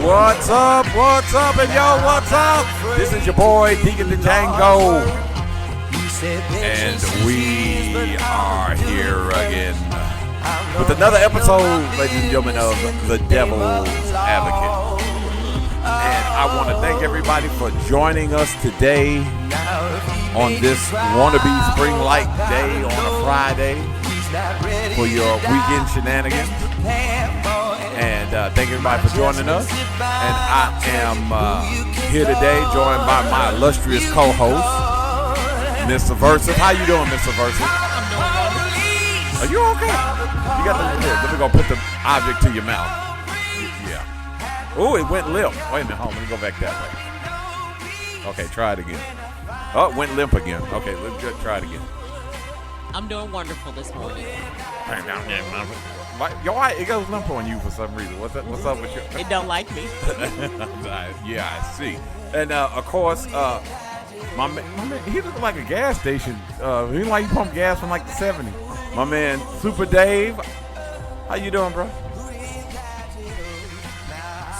What's up, and yo, what's up? This is your boy, Deacon the Django, and we are here again with another episode, ladies and gentlemen, of The Devil's Advocate. And I want to thank everybody for joining us today on this wannabe spring-like day on a Friday for your weekend shenanigans. And thank everybody for joining us. And I am here today joined by my illustrious co-host, Mr. Versus. How you doing, Mr. Versus? I'm doing wonderful. Are you okay? You got the here. Let me go put the object to your mouth. Yeah. Oh, it went limp. Wait a minute. Hold on. Let me go back that way. Okay, try it again. Oh, it went limp again. Okay, let's try it again. I'm doing wonderful this morning. It goes limp on you for some reason. What's up with you? It don't like me. Yeah, I see. And of course, my man, he looks like a gas station. He like he pump gas from like the 70s. My man, Super Dave. How you doing, bro?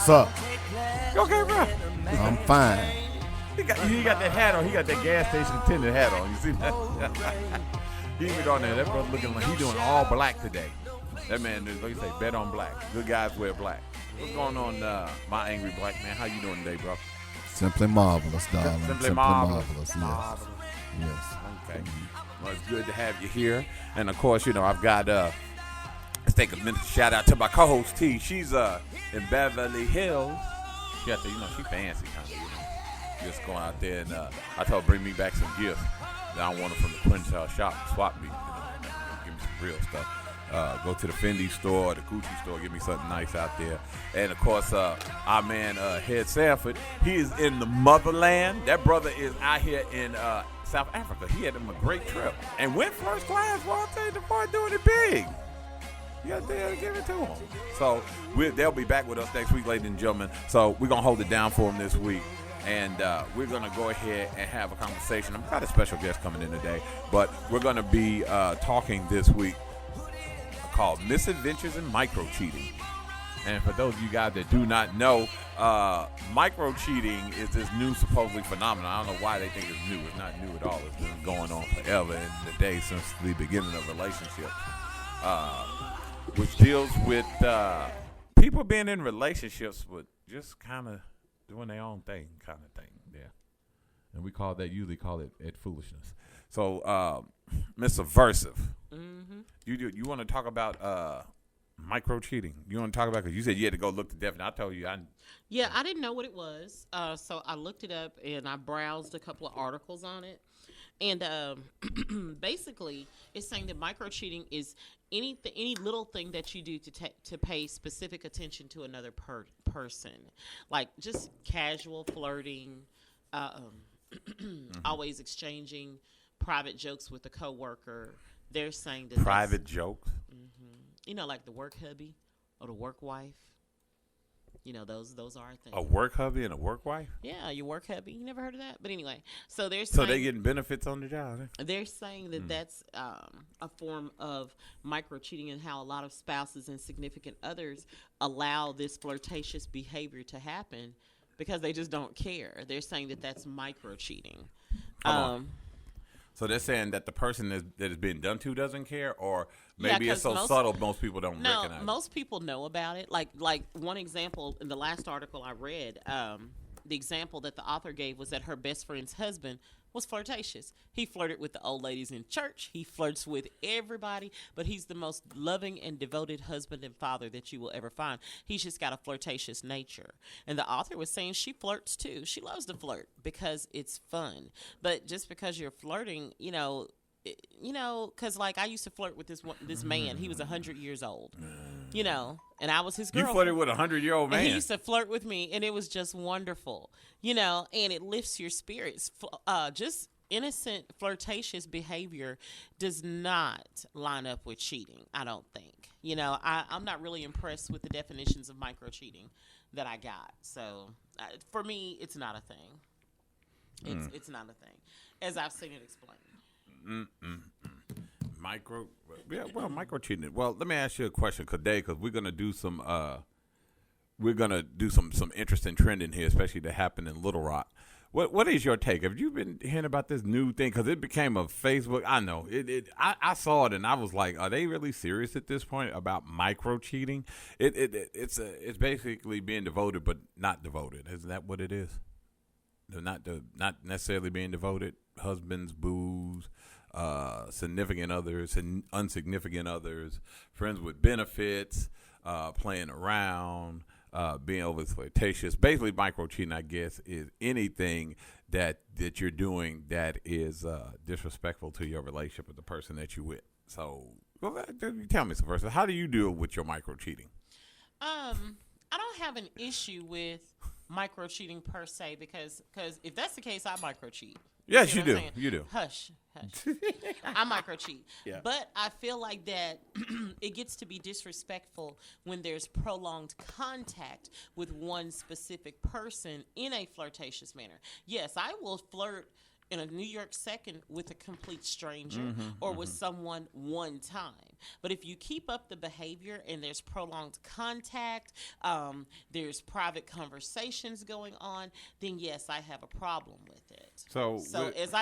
Sup? You okay, bro? I'm fine. He got that hat on. He got that gas station attendant hat on. You see that? He even on there. That brother looking like he doing all black today. That man is, like you say, bet on black. Good guys wear black. What's going on, my angry black man? How you doing today, bro? Simply marvelous, darling. Simply marvelous. Yes. Marvelous. Yes. Okay. Well, it's good to have you here. And, of course, I've got, let's take a minute to shout out to my co-host, T. She's in Beverly Hills. She out there, she fancy kind of, Just going out there and I told her bring me back some gifts. I don't want them from the Quintel shop. Swap me. Give me some real stuff. Go to the Fendi store or the Gucci store. Give me something nice out there. And, of course, our man, Head Sanford, he is in the motherland. That brother is out here in South Africa. He had him a great trip. And went first class. Well, I'll tell you, the boy doing it big. You got to give it to him. So they'll be back with us next week, ladies and gentlemen. So we're going to hold it down for them this week. And we're going to go ahead and have a conversation. I've got a special guest coming in today. But we're going to be talking this week called Misadventures in Micro-Cheating. And for those of you guys that do not know, micro-cheating is this new supposedly phenomenon. I don't know why they think it's new. It's not new at all. It's been going on forever in the day since the beginning of relationships, which deals with people being in relationships with just kind of doing their own thing kind of thing. Yeah. And we usually call it foolishness. So, Mr. Versive, you want to talk about micro cheating? You want to talk about, because you said you had to go look to death, and I told you I didn't know what it was, so I looked it up and I browsed a couple of articles on it, and basically it's saying that micro cheating is any little thing that you do to pay specific attention to another person, like just casual flirting, always exchanging private jokes with a coworker. They're saying that private jokes. Like the work hubby or the work wife. Those are things. A work hubby and a work wife? Yeah, your work hubby. You never heard of that? But anyway, so they're saying, so they getting benefits on the job. Eh? They're saying that that's a form of micro cheating, and how a lot of spouses and significant others allow this flirtatious behavior to happen because they just don't care. They're saying that that's micro cheating. So they're saying that the person that is being done to doesn't care, or maybe it's so subtle most people don't recognize it. Most people know about it. Like one example in the last article I read, the example that the author gave was that her best friend's husband was flirtatious. He flirted with the old ladies in church. He flirts with everybody, but he's the most loving and devoted husband and father that you will ever find. He's just got a flirtatious nature. And the author was saying she flirts too. She loves to flirt because it's fun. But just because you're flirting, because like I used to flirt with this man. He was 100 years old, and I was his girlfriend. You flirted with a 100-year-old man. And he used to flirt with me, and it was just wonderful, and it lifts your spirits. Just innocent, flirtatious behavior does not line up with cheating, I don't think. I'm not really impressed with the definitions of micro cheating that I got. So for me, it's not a thing. It's not a thing, as I've seen it explained. Micro cheating. Well, let me ask you a question today, because we're gonna do some we're gonna do some interesting trending here, especially that happened in Little Rock. What is your take? Have you been hearing about this new thing? Because it became a Facebook. I know I saw it and I was like, are they really serious at this point about micro cheating? It's basically being devoted but not devoted. Isn't that what it is? They're not necessarily being devoted. Husbands, booze, significant others, and insignificant others, friends with benefits, playing around. Being over flirtatious, basically micro cheating, I guess, is anything that you're doing that is disrespectful to your relationship with the person that you're with. So, tell me some first. How do you deal with your micro cheating? I don't have an issue with micro cheating per se because if that's the case, I micro cheat. Yes, you do. You do. Hush. I micro cheat. Yeah. But I feel like that it gets to be disrespectful when there's prolonged contact with one specific person in a flirtatious manner. Yes, I will flirt in a New York second with a complete stranger or with someone one time. But if you keep up the behavior and there's prolonged contact, there's private conversations going on, then yes, I have a problem with it. So as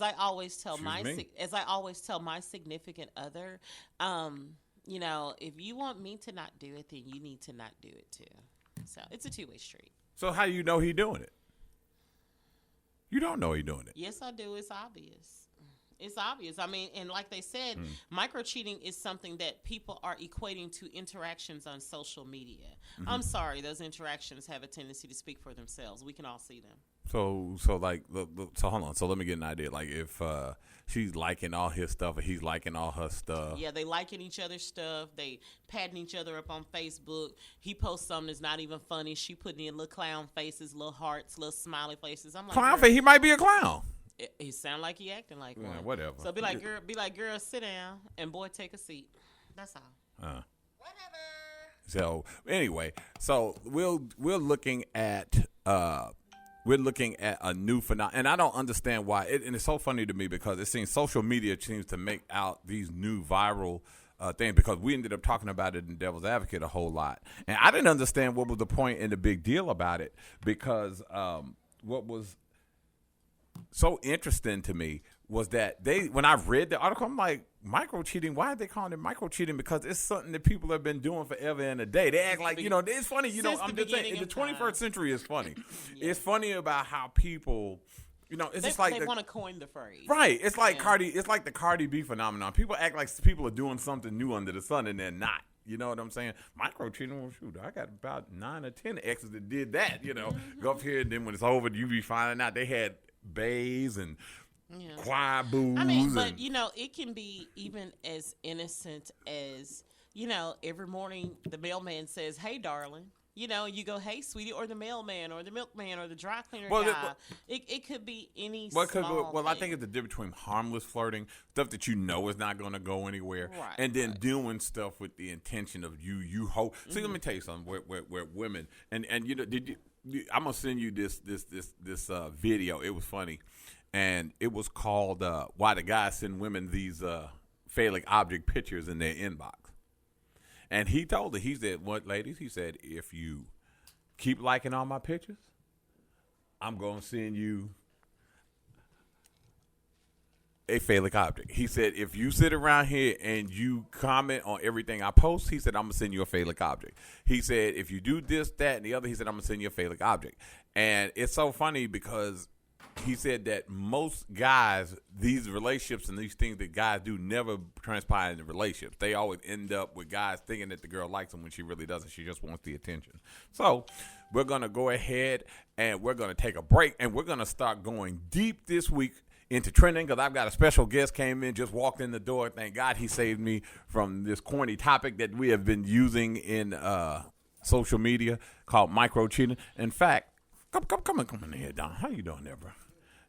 I always tell my significant other, if you want me to not do it, then you need to not do it too. So it's a two-way street. So how do you know he's doing it? You don't know he's doing it. Yes, I do. It's obvious. It's obvious. I mean, and like they said, micro cheating is something that people are equating to interactions on social media. I'm sorry, those interactions have a tendency to speak for themselves. We can all see them. So hold on. So let me get an idea. Like if she's liking all his stuff and he's liking all her stuff. Yeah, they liking each other's stuff. They patting each other up on Facebook. He posts something that's not even funny. She putting in little clown faces, little hearts, little smiley faces. I'm like, clown face? He might be a clown. He sound like he acting like one. Whatever. So be like, girl, sit down, and boy, take a seat. That's all. Whatever. So anyway, we're looking at a new phenomenon, and I don't understand why. And it's so funny to me because it seems social media seems to make out these new viral things because we ended up talking about it in Devil's Advocate a whole lot, and I didn't understand what was the point and the big deal about it because what was so interesting to me was that when I read the article, I'm like, micro cheating, why are they calling it micro cheating? Because it's something that people have been doing forever and a day. They act like, it's funny, I'm just saying, the 21st century is funny. It's funny about how people, it's just like they want to coin the phrase. Right. It's like the Cardi B phenomenon. People act like people are doing something new under the sun and they're not. You know what I'm saying? Micro cheating, well, shoot, I got about 9 or 10 exes that did that, Go up here and then when it's over, you be finding out they had bays and choir booze. I mean, but it can be even as innocent as every morning the mailman says, "Hey, darling." You go, "Hey, sweetie," or the mailman, or the milkman, or the dry cleaner guy. It could be any small thing. I think it's the difference between harmless flirting, stuff that is not going to go anywhere, right, and then doing stuff with the intention of you hope. See, let me tell you something. Where women and I'm gonna send you this video. It was funny. And it was called Why the Guys Send Women These Phallic Object Pictures in Their Inbox. And he told her, he said, "What, ladies?" He said, "If you keep liking all my pictures, I'm going to send you a phallic object." He said, "If you sit around here and you comment on everything I post," he said, "I'm going to send you a phallic object." He said, "If you do this, that, and the other," he said, "I'm going to send you a phallic object." And it's so funny because he said that most guys, these relationships and these things that guys do never transpire into relationships. They always end up with guys thinking that the girl likes them when she really doesn't. She just wants the attention. So we're going to go ahead and we're going to take a break and we're going to start going deep this week into trending because I've got a special guest came in, just walked in the door. Thank God he saved me from this corny topic that we have been using in social media called micro cheating. In fact, come in here, Don. How you doing there, bro?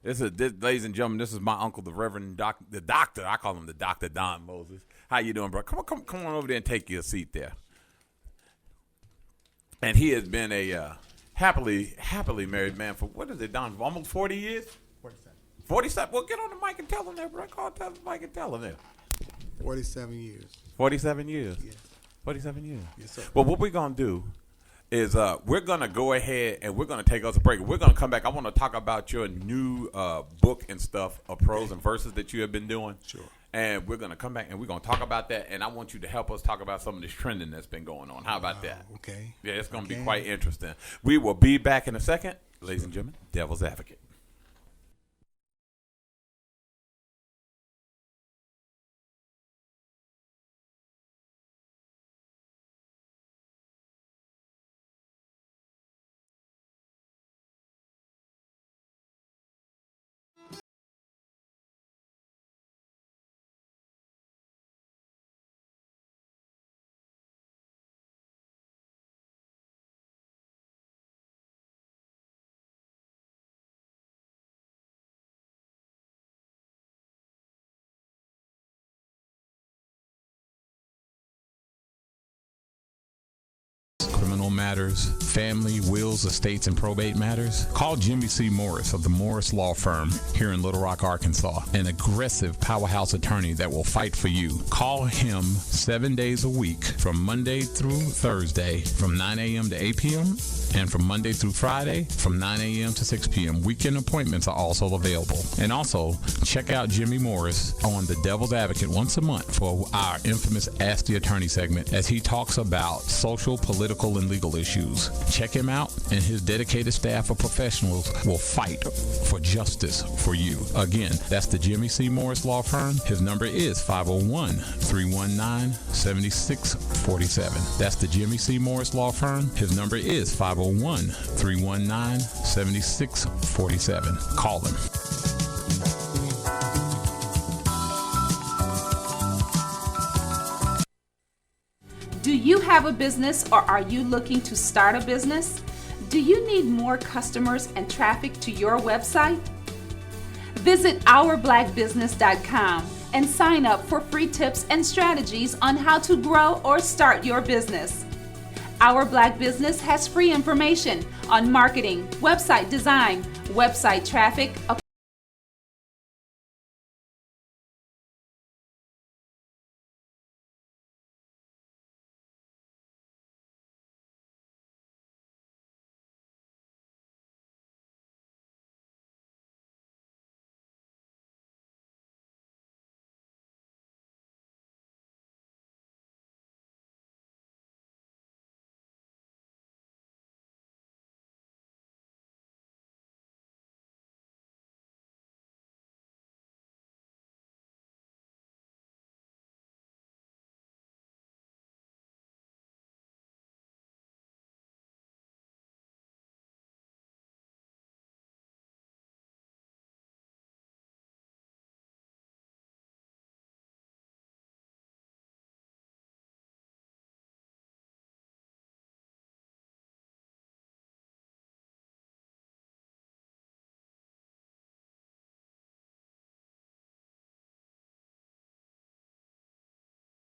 Ladies and gentlemen, this is my uncle, the Reverend the Doctor. I call him the Dr. Don Moses. How you doing, bro? Come on over there and take your seat there. And he has been a happily married man for, what is it, Don? Almost 40 years? 47. 47? Well, get on the mic and tell him that, bro. Tell the mic and tell him that. 47 years. 47 years. Yes. 47 years. Yes, sir. Well, what we're going to do is we're going to go ahead and we're going to take us a break. We're going to come back. I want to talk about your new book and stuff of prose and verses that you have been doing. Sure. And we're going to come back and we're going to talk about that. And I want you to help us talk about some of this trending that's been going on. How about that? Okay. Yeah, it's going to be quite interesting. We will be back in a second. Ladies and gentlemen, Devil's Advocate. Criminal matters, family, wills, estates, and probate matters? Call Jimmy C. Morris of the Morris Law Firm here in Little Rock, Arkansas, an aggressive powerhouse attorney that will fight for you. Call him 7 days a week from Monday through Thursday from 9 a.m. to 8 p.m. and from Monday through Friday from 9 a.m. to 6 p.m. Weekend appointments are also available. And also, check out Jimmy Morris on The Devil's Advocate once a month for our infamous Ask the Attorney segment as he talks about social, political, and legal issues. Check him out, and his dedicated staff of professionals will fight for justice for you. Again, that's the Jimmy C. Morris Law Firm. His number is 501-319-7647. That's the Jimmy C. Morris Law Firm. His number is 501-319-7647. Call him. Do you have a business or are you looking to start a business? Do you need more customers and traffic to your website? Visit ourblackbusiness.com and sign up for free tips and strategies on how to grow or start your business. Our Black Business has free information on marketing, website design, website traffic,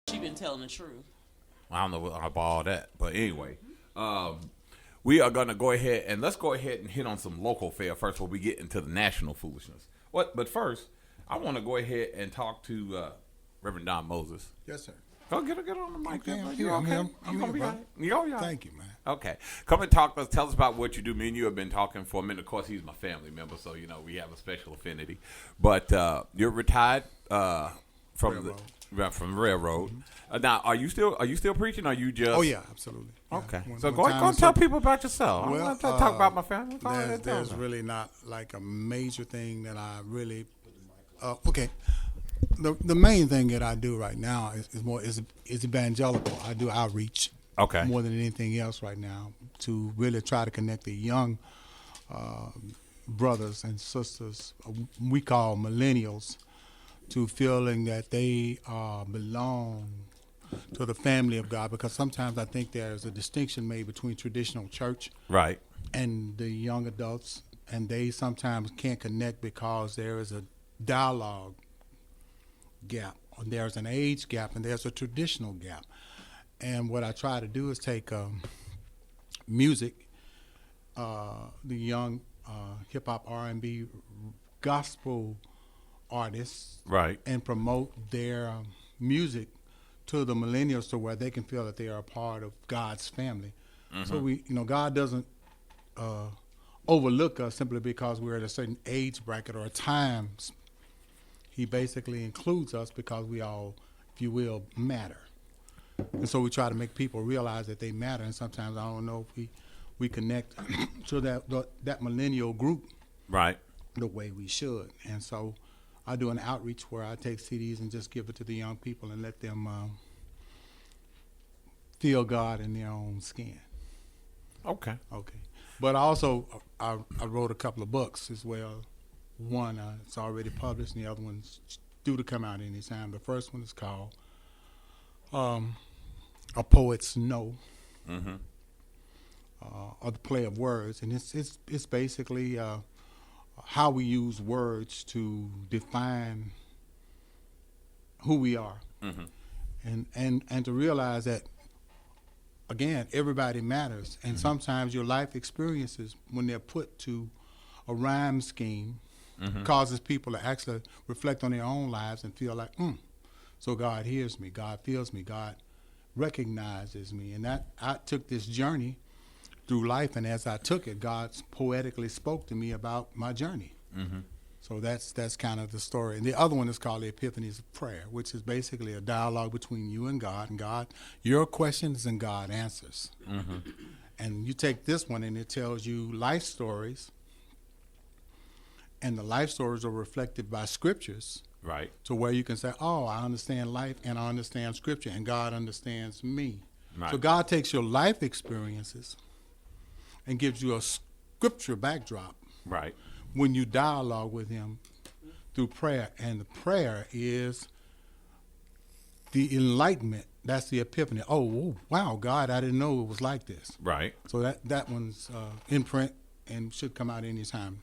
She been telling the truth. I don't know about all that. But anyway, we are going to go ahead and let's go ahead and hit on some local fare first before we get into the national foolishness. But first, I want to go ahead and talk to Reverend Don Moses. Yes, sir. Go get on the mic. Okay, there, I'm you here, I'm okay? here, I'm gonna here, be bro. all right. You all right? Thank you, man. Okay. Come and talk. Tell us about what you do. Me and you have been talking for a minute. Of course, he's my family member, so you know we have a special affinity. But you're retired from Railroad. from railroad. Now, are you still preaching? Or are you just? Oh yeah, absolutely. Yeah. Okay. When- so when go time and is tell up- people about yourself. Well, I want to talk about my family. Go ahead There's, and tell there's them. really not like a major thing that I really. Okay. The main thing that I do right now is evangelical. I do outreach. Okay. More than anything else right now to really try to connect the young brothers and sisters we call millennials to feeling that they belong to the family of God, because sometimes I think there's a distinction made between traditional church Right. and the young adults, and they sometimes can't connect because there is a dialogue gap, or there's an age gap, and there's a traditional gap. And what I try to do is take music, the young hip-hop, R&B, gospel artists, Right. and promote their music to the millennials to where they can feel that they are a part of God's family. So God doesn't overlook us simply because we're at a certain age bracket or a time. He basically includes us because we all, if you will, matter. And so we try to make people realize that they matter. And sometimes I don't know if we connect to that millennial group Right. the way we should. And so I do an outreach where I take CDs and just give it to the young people and let them feel God in their own skin. Okay. Okay. But also, I wrote a couple of books as well. One, it's already published, and the other one's due to come out anytime. The first one is called A Poet's No, or the play of words. And it's basically how we use words to define who we are. And to realize that, again, everybody matters. And sometimes your life experiences, when they're put to a rhyme scheme, causes people to actually reflect on their own lives and feel like, so God hears me, God feels me, God recognizes me. And that I took this journey through life, and as I took it, God poetically spoke to me about my journey. So that's kind of the story. And the other one is called The Epiphanies of Prayer, which is basically a dialogue between you and God, your questions and God answers. And you take this one and it tells you life stories, and the life stories are reflected by scriptures. Right. To where you can say, oh, I understand life and I understand scripture, and God understands me. Right. So God takes your life experiences and gives you a scripture backdrop. Right. When you dialogue with him through prayer. And the prayer is the enlightenment. That's the epiphany. Oh, wow, God, I didn't know it was like this. Right. So that one's in print and should come out anytime.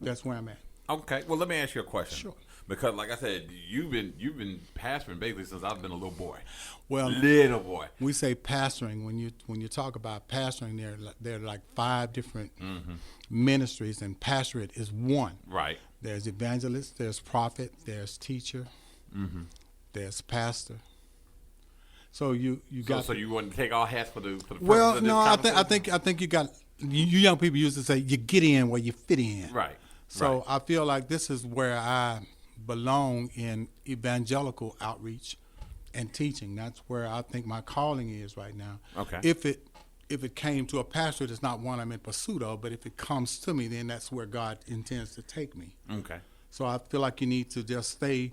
That's where I'm at. Okay. Well, let me ask you a question. Sure. Because, like I said, you've been pastoring basically since I've been a little boy. Well, little boy. We say pastoring. When you talk about pastoring, there are like 5 different ministries, and pastorate is one. Right. There's evangelist, there's prophet, there's teacher, there's pastor. So you got. So you want to take all hats for the purpose Well, of this no, I conversation? think you got. You young people used to say you get in where you fit in. Right. So right. I feel like this is where I belong in evangelical outreach and teaching. That's where I think my calling is right now. Okay. If it came to a pastorate, it's not one I'm in pursuit of, but if it comes to me, then that's where God intends to take me. Okay. So I feel like you need to just stay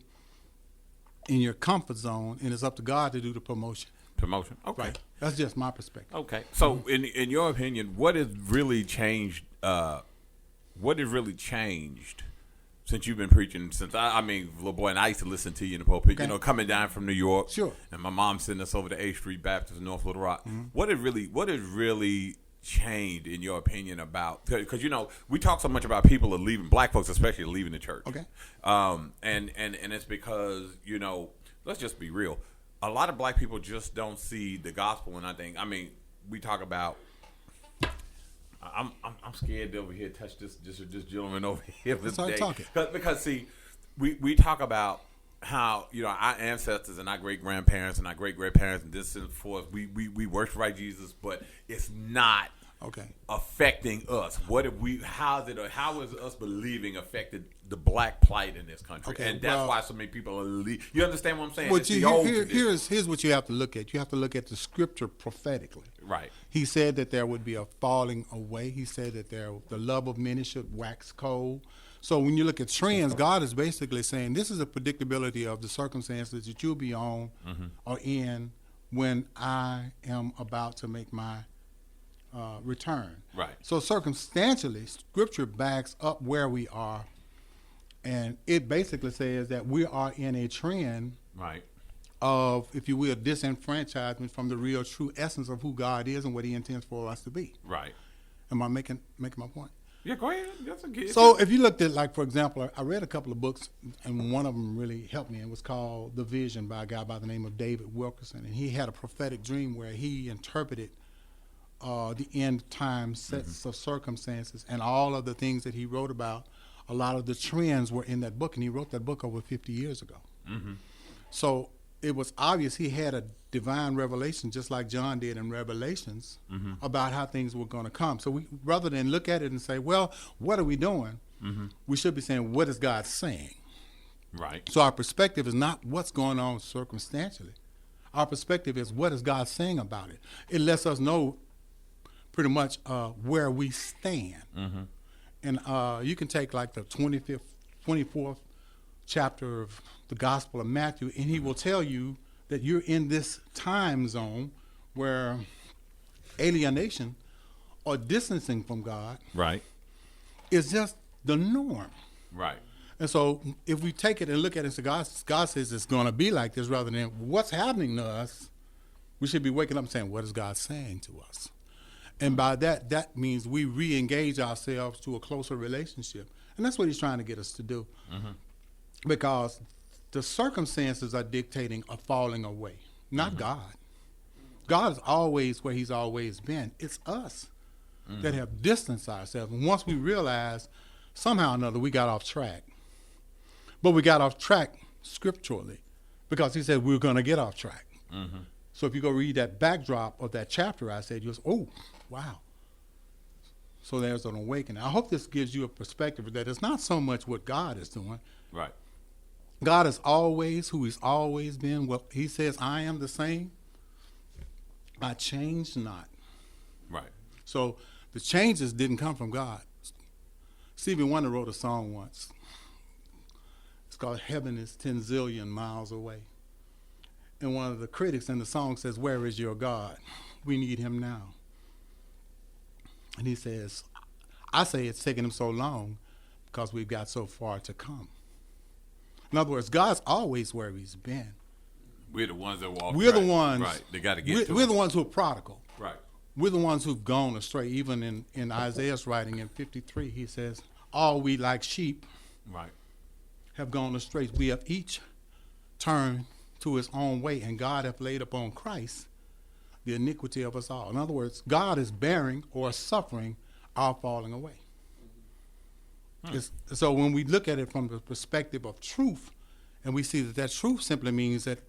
in your comfort zone, and it's up to God to do the promotion. Promotion. Okay. Right. That's just my perspective. Okay. So, in your opinion, what has really changed? What has really changed since you've been preaching? Since I mean, little boy, and I used to listen to you in the pulpit. Okay. You know, coming down from New York. Sure. And my mom sending us over to A Street Baptist in North Little Rock. What has really changed in your opinion about? Because we talk so much about people are leaving, black folks especially, leaving the church. Okay. And it's because let's just be real. A lot of black people just don't see the gospel, and I mean, we talk about. I'm scared to over here touch this gentleman over here today. Because see, we talk about how our ancestors and our great grandparents and our great grandparents and this and forth. We worship right Jesus, but it's not affecting us. How is us believing affected the black plight in this country? Okay, and that's why so many people are leaving. You understand what I'm saying? Well, It's here's what you have to look at. You have to look at the scripture prophetically. Right. He said that there would be a falling away. He said that the love of many should wax cold. So when you look at trends, God is basically saying this is a predictability of the circumstances that you'll be on or in when I am about to make my return. Right. So circumstantially, scripture backs up where we are, and it basically says that we are in a trend Right. of, if you will, disenfranchisement from the real true essence of who God is and what he intends for us to be. Right. Am I making my point? Yeah, go ahead. That's a good. So if you looked at, like, for example, I read a couple of books, and one of them really helped me. It was called The Vision by a guy by the name of David Wilkerson, and he had a prophetic dream where he interpreted the end time sets of circumstances, and all of the things that he wrote about, a lot of the trends were in that book, and he wrote that book over 50 years ago. So it was obvious he had a divine revelation, just like John did in Revelations, about how things were going to come. So we, rather than look at it and say, well, what are we doing? We should be saying, what is God saying? Right. So our perspective is not what's going on circumstantially. Our perspective is, what is God saying about it? It lets us know pretty much where we stand. And you can take like the 24th chapter of the Gospel of Matthew, and he will tell you that you're in this time zone where alienation or distancing from God Right. is just the norm. Right. And so if we take it and look at it, so God says it's going to be like this, rather than what's happening to us, we should be waking up and saying, what is God saying to us? And by that means we re-engage ourselves to a closer relationship. And that's what he's trying to get us to do. Because the circumstances are dictating a falling away, not God. God is always where he's always been. It's us that have distanced ourselves. And once we realize somehow or another we got off track. But we got off track scripturally because he said we were going to get off track. So if you go read that backdrop of that chapter I said, you'll say, oh, wow. So there's an awakening. I hope this gives you a perspective that it's not so much what God is doing. Right. God is always who he's always been. Well, he says, I am the same. I change not. Right. So the changes didn't come from God. Stevie Wonder wrote a song once. It's called Heaven is 10 Zillion Miles Away. And one of the critics in the song says, where is your God? We need him now. And he says, I say it's taken him so long because we've got so far to come. In other words, God's always where he's been. We're the ones that walk. We're the ones. Right. They got to get to We're it. the ones who are prodigal. Right. We're the ones w'ho've gone astray. Even in Isaiah's writing in 53, he says, all we like sheep Right. have gone astray. We have each turned to his own way, and God hath laid upon Christ the iniquity of us all. In other words, God is bearing or suffering our falling away. So when we look at it from the perspective of truth, and we see that truth simply means that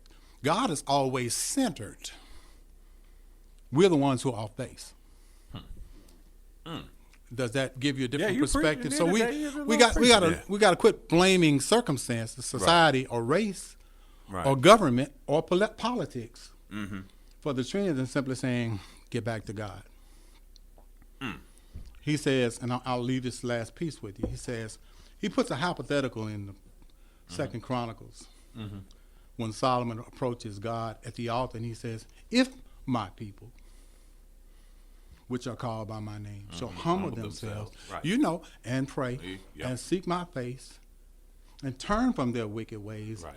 God is always centered. We're the ones who are off base. Does that give you a different you perspective? preaching So today. You're a we little got to quit blaming circumstances, society, or race, Right. or government, or politics for the trends, and simply saying, get back to God. He says, and I'll leave this last piece with you. He says, he puts a hypothetical in the Second Chronicles when Solomon approaches God at the altar, and he says, if my people, which are called by my name, shall humble themselves, Right. and pray, and seek my face, and turn from their wicked ways, Right.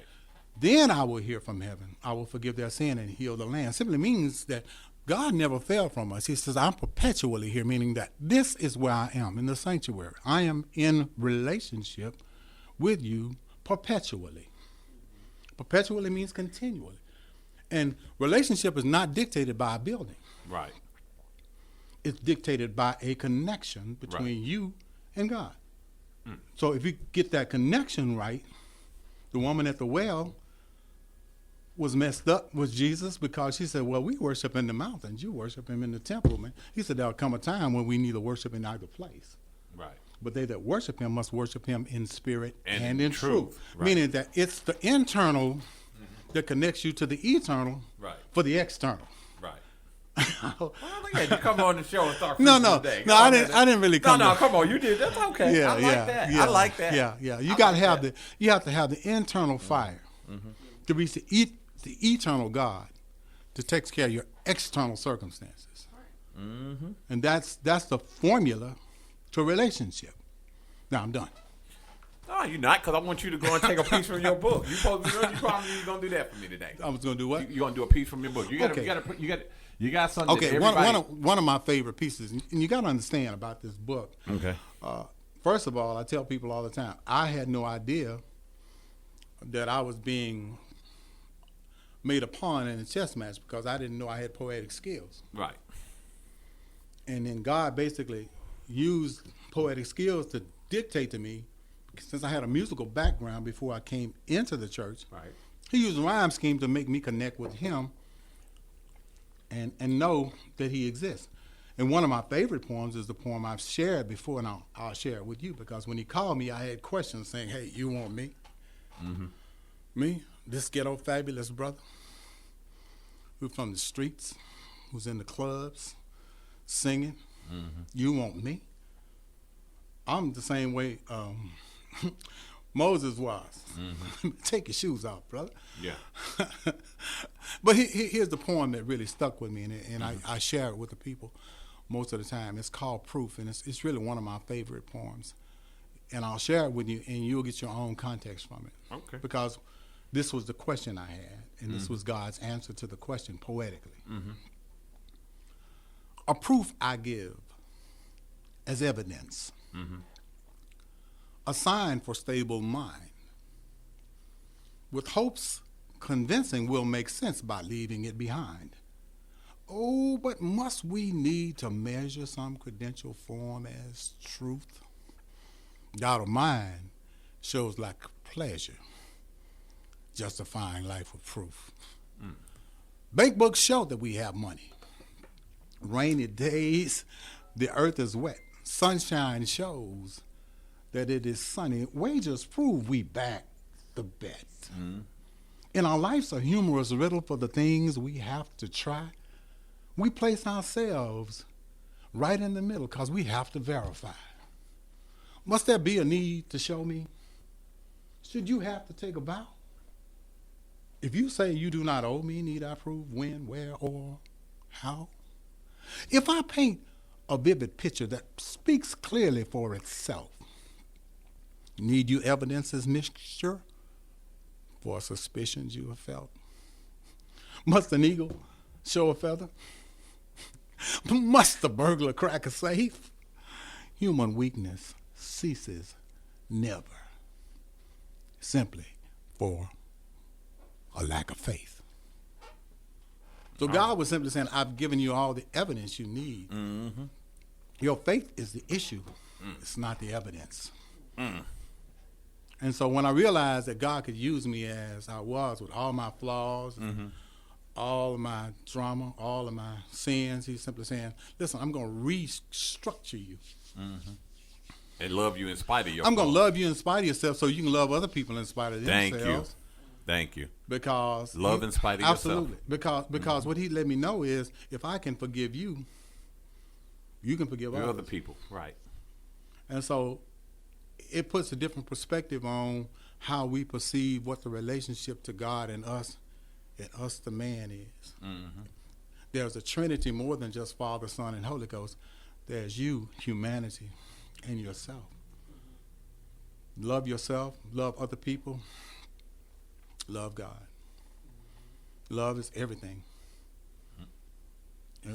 then I will hear from heaven. I will forgive their sin and heal the land. Simply means that God never fell from us. He says, I'm perpetually here, meaning that this is where I am, in the sanctuary. I am in relationship with you perpetually. Perpetually means continually. And relationship is not dictated by a building. Right. It's dictated by a connection between you and God. So if you get that connection right, the woman at the well was messed up with Jesus because she said, well, we worship in the mountains. You worship him in the temple, man. He said, there'll come a time when we neither worship in either place. Right. But they that worship him must worship him in spirit and in truth. truth. Right. Meaning that it's the internal that connects you to the eternal Right. for the external. Right. Well, look at you come on the show and start No, preaching no, today. no. Come I on, didn't. man. I didn't really come. No, come on. You did. That's okay. Yeah, I like yeah, that. yeah. I like that. Yeah, yeah. You I got to like have that. you have to have the internal fire to reach the eternal God that takes care of your external circumstances. And that's the formula to a relationship. Now I'm done. No, you're not, because I want you to go and take a piece from your book. You promised you're going to do that for me today. I was going to do what? You're going to do a piece from your book. You got Okay. you got something Okay, that one everybody... of my favorite pieces, and you got to understand about this book. Okay. First of all, I tell people all the time, I had no idea that I was being made a pawn in a chess match because I didn't know I had poetic skills. Right. And then God basically used poetic skills to dictate to me, since I had a musical background before I came into the church. Right. He used a rhyme scheme to make me connect with him and know that he exists. And one of my favorite poems is the poem I've shared before, and I'll share it with you, because when he called me, I had questions saying, hey, you want me? Mm-hmm. Me, this ghetto fabulous brother, who's from the streets, who's in the clubs, singing. Mm-hmm. You want me? I'm the same way Moses was. Mm-hmm. Take your shoes off, brother. Yeah. But here's the poem that really stuck with me, and I share it with the people most of the time. It's called Proof, and it's really one of my favorite poems. And I'll share it with you, and you'll get your own context from it. Okay. Because this was the question I had, and this was God's answer to the question poetically. Mm-hmm. A proof I give as evidence, a sign for stable mind. With hopes convincing will make sense by leaving it behind. Oh, but must we need to measure some credential form as truth? Doubt of mine shows like pleasure, justifying life with proof. Bank books show that we have money. Rainy days, the earth is wet. Sunshine shows that it is sunny. Wages prove we back the bet. In our life's a humorous riddle for the things we have to try. We place ourselves right in the middle because we have to verify. Must there be a need to show me? Should you have to take a bow? If you say you do not owe me, need I prove when, where, or how? If I paint a vivid picture that speaks clearly for itself, need you evidence as mixture for suspicions you have felt? Must an eagle show a feather? Must the burglar crack a safe? Human weakness ceases never, simply for a lack of faith. So God was simply saying, I've given you all the evidence you need. Mm-hmm. Your faith is the issue. It's not the evidence. And so when I realized that God could use me as I was with all my flaws, all of my drama, all of my sins, he's simply saying, listen, I'm going to restructure you. And love you in spite of your I'm going to love you in spite of yourself so you can love other people in spite of themselves. Thank you. Because love in spite of absolutely, yourself. Because what he let me know is if I can forgive you, you can forgive other people. Right. And so it puts a different perspective on how we perceive what the relationship to God and us the man is. There's a Trinity more than just Father, Son, and Holy Ghost. There's you, humanity, and yourself. Love yourself, love other people, love God. Love is everything.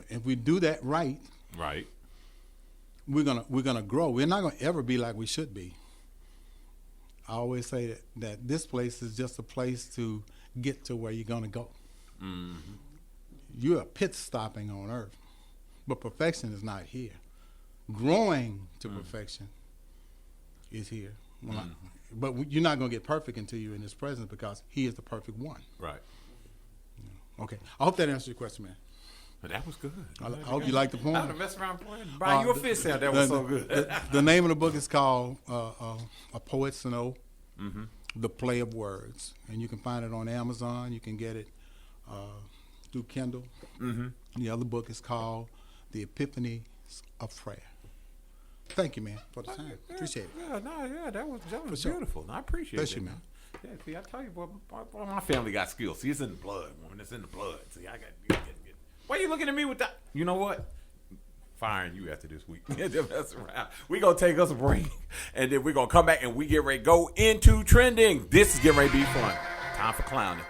If we do that right, we're gonna grow. We're not gonna ever be like we should be. I always say that this place is just a place to get to where you're gonna go. You're pit stopping on earth, but perfection is not here. Growing to perfection is here. But you're not gonna get perfect until you're in His presence because He is the perfect one. Right. Okay. I hope that answers your question, man. But that was good. I hope you liked the poem. I would have messed around for it. Buy you a fish out. That was so good. The name of the book is called A Poet's Note, The Play of Words. And you can find it on Amazon. You can get it through Kindle. The other book is called The Epiphany of Prayer. Thank you, man, for the time. Appreciate it. That was beautiful. I appreciate it. Bless you, man. Yeah, see, I tell you, boy, my family got skills. See, it's in the blood, woman. It's in the blood. See, I got. Why are you looking at me with that? You know what? Firing you after this week. We're going to take us a break, and then we're going to come back, and we get ready to go into trending. This is getting ready to be fun. Time for clowning.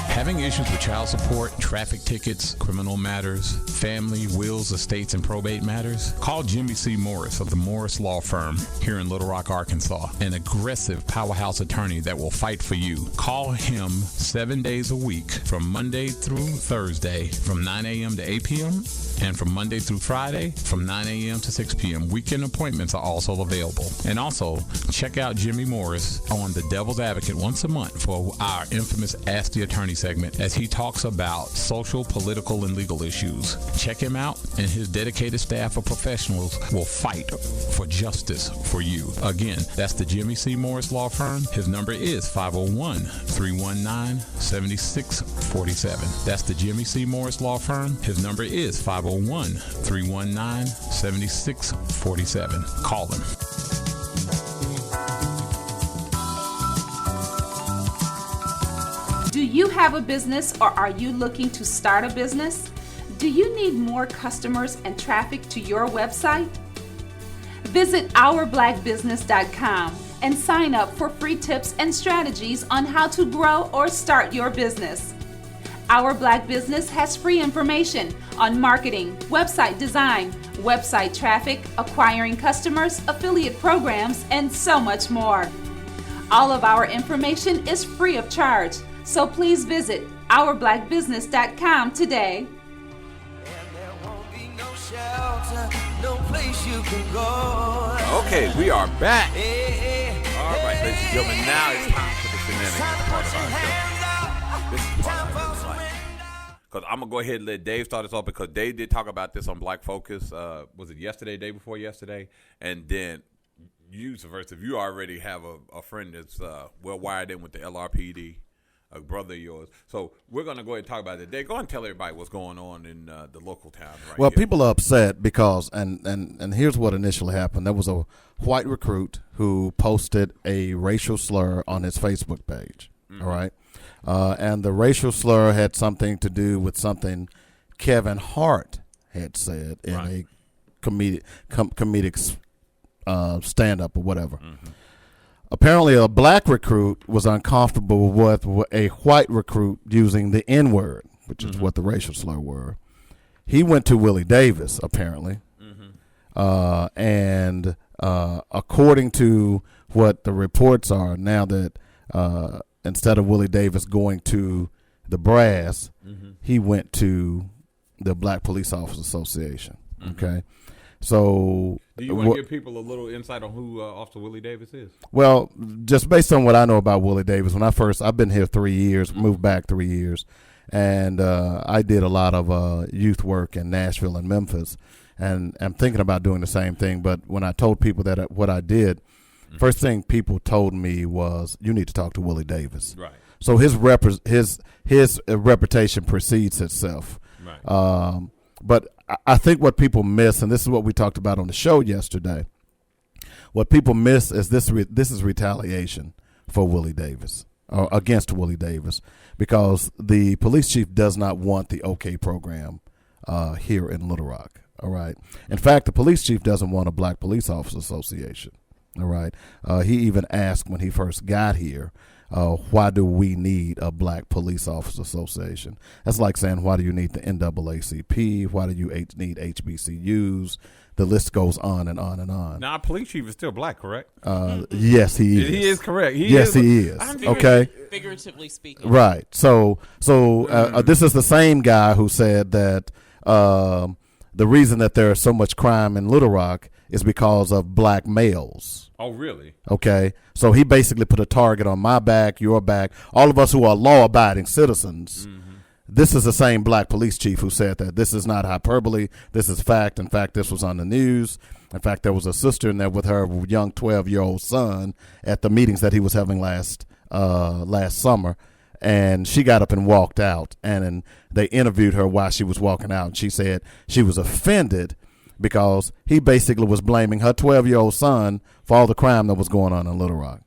Having issues with child support, traffic tickets, criminal matters, family, wills, estates, and probate matters? Call Jimmy C. Morris of the Morris Law Firm here in Little Rock, Arkansas, an aggressive powerhouse attorney that will fight for you. Call him 7 days a week from Monday through Thursday from 9 a.m. to 8 p.m. And from Monday through Friday, from 9 a.m. to 6 p.m., weekend appointments are also available. And also, check out Jimmy Morris on The Devil's Advocate once a month for our infamous Ask the Attorney segment as he talks about social, political, and legal issues. Check him out, and his dedicated staff of professionals will fight for justice for you. Again, that's the Jimmy C. Morris Law Firm. His number is 501-319-7647. That's the Jimmy C. Morris Law Firm. His number is 501-319-7647. Call him. Do you have a business or are you looking to start a business? Do you need more customers and traffic to your website? Visit ourblackbusiness.com and sign up for free tips and strategies on how to grow or start your business. Our Black Business has free information on marketing, website design, website traffic, acquiring customers, affiliate programs, and so much more. All of our information is free of charge, so please visit ourblackbusiness.com today. Okay, we are back. All right, ladies and gentlemen, now it's time for the shenanigans part of our show. This is part I really like. Because I'm going to go ahead and let Dave start us off because Dave did talk about this on Black Focus. Was it yesterday, day before yesterday? And then you, subversive, you already have a friend that's well wired in with the LRPD, a brother of yours. So we're going to go ahead and talk about it. Dave, go and tell everybody what's going on in the local town right Well, here. people are upset because, and here's what initially happened. There was a white recruit who posted a racial slur on his Facebook page, all right? And the racial slur had something to do with something Kevin Hart had said in a comedic stand-up or whatever. Apparently, a black recruit was uncomfortable with a white recruit using the N-word, which is what the racial slur were. He went to Willie Davis, apparently, and according to what the reports are now that instead of Willie Davis going to the brass, he went to the Black Police Officers Association. Okay, so do you want to give people a little insight on who Officer Willie Davis is? Well, just based on what I know about Willie Davis, I've been here 3 years, moved back 3 years, and I did a lot of youth work in Nashville and Memphis, and I'm thinking about doing the same thing. But when I told people that what I did, first thing people told me was, "You need to talk to Willie Davis." Right. So his reputation precedes itself. Right. But I think what people miss, and this is what we talked about on the show yesterday, what people miss is this is retaliation for Willie Davis, or against Willie Davis, because the police chief does not want the OK program here in Little Rock. All right. In fact, the police chief doesn't want a Black Police Officers Association. All right. He even asked when he first got here, why do we need a Black Police Officers Association? That's like saying, why do you need the NAACP? Why do you need HBCUs? The list goes on and on and on. Now, our police chief is still black, correct? Yes, he is. He is correct. He is. Okay. Figuratively speaking. Right. So this is the same guy who said that the reason that there is so much crime in Little Rock is because of black males. Oh, really? Okay. So he basically put a target on my back, your back, all of us who are law-abiding citizens. This is the same black police chief who said that. This is not hyperbole. This is fact. In fact, this was on the news. In fact, there was a sister in there with her young 12-year-old son at the meetings that he was having last summer. And she got up and walked out. And they interviewed her while she was walking out. And she said she was offended because he basically was blaming her 12-year-old son for all the crime that was going on in Little Rock.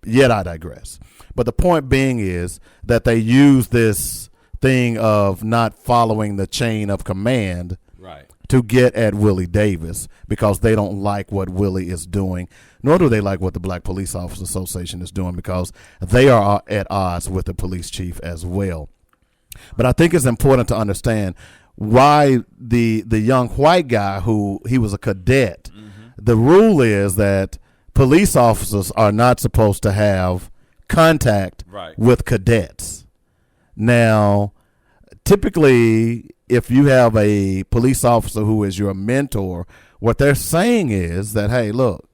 Yet I digress. But the point being is that they use this thing of not following the chain of command to get at Willie Davis because they don't like what Willie is doing, nor do they like what the Black Police Officers Association is doing because they are at odds with the police chief as well. But I think it's important to understand why the young white guy who he was a cadet, the rule is that police officers are not supposed to have contact with cadets. Now, typically if you have a police officer who is your mentor, what they're saying is that, hey, look,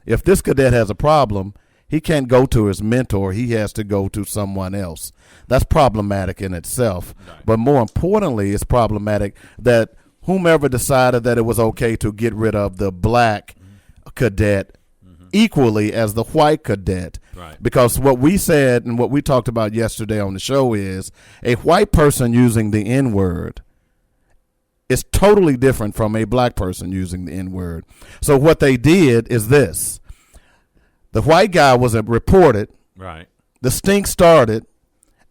if this cadet has a problem, he can't go to his mentor. He has to go to someone else. That's problematic in itself. Right. But more importantly, it's problematic that whomever decided that it was okay to get rid of the black cadet equally as the white cadet. Right. Because what we said and what we talked about yesterday on the show is a white person using the N-word is totally different from a black person using the N-word. So what they did is this. The white guy was reported. Right. The stink started.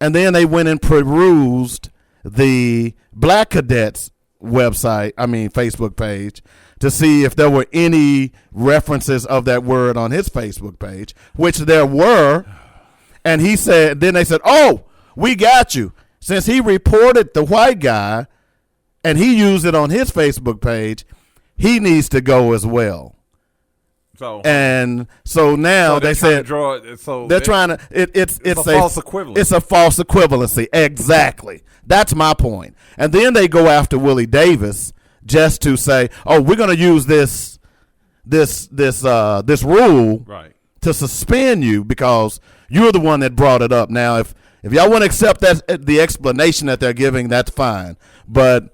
And then they went and perused the black cadet's Facebook page to see if there were any references of that word on his Facebook page, which there were. And then they said, oh, we got you. Since he reported the white guy and he used it on his Facebook page, he needs to go as well. So now they said they're trying to. It's a false equivalency. It's a false equivalency. Exactly. That's my point. And then they go after Willie Davis just to say, "Oh, we're going to use this rule to suspend you because you're the one that brought it up." Now, if y'all want to accept the explanation that they're giving, that's fine. But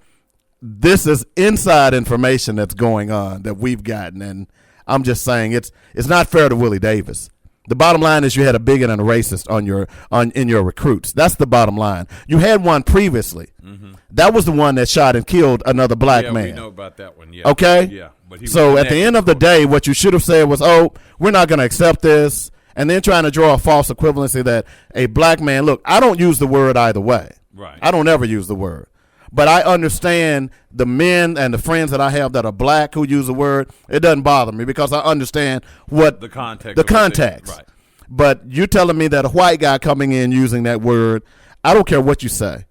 this is inside information that's going on that we've gotten, and I'm just saying it's not fair to Willie Davis. The bottom line is you had a bigot and a racist in your recruits. That's the bottom line. You had one previously. Mm-hmm. That was the one that shot and killed another black man. We know about that one. Yeah. Okay. Yeah. But so at the end of the day, what you should have said was, "Oh, we're not going to accept this," and then trying to draw a false equivalency that a black man. Look, I don't use the word either way. Right. I don't ever use the word. But I understand the men and the friends that I have that are black who use the word. It doesn't bother me because I understand what the context. Right. But you're telling me that a white guy coming in using that word, I don't care what you say.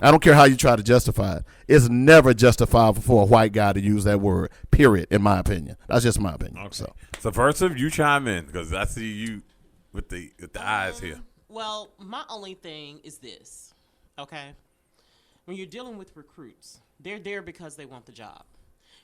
I don't care how you try to justify it. It's never justifiable for a white guy to use that word, period, in my opinion. That's just my opinion. Okay. So Subversive, you chime in because I see you with the eyes here. Well, my only thing is this, okay? When you're dealing with recruits, they're there because they want the job.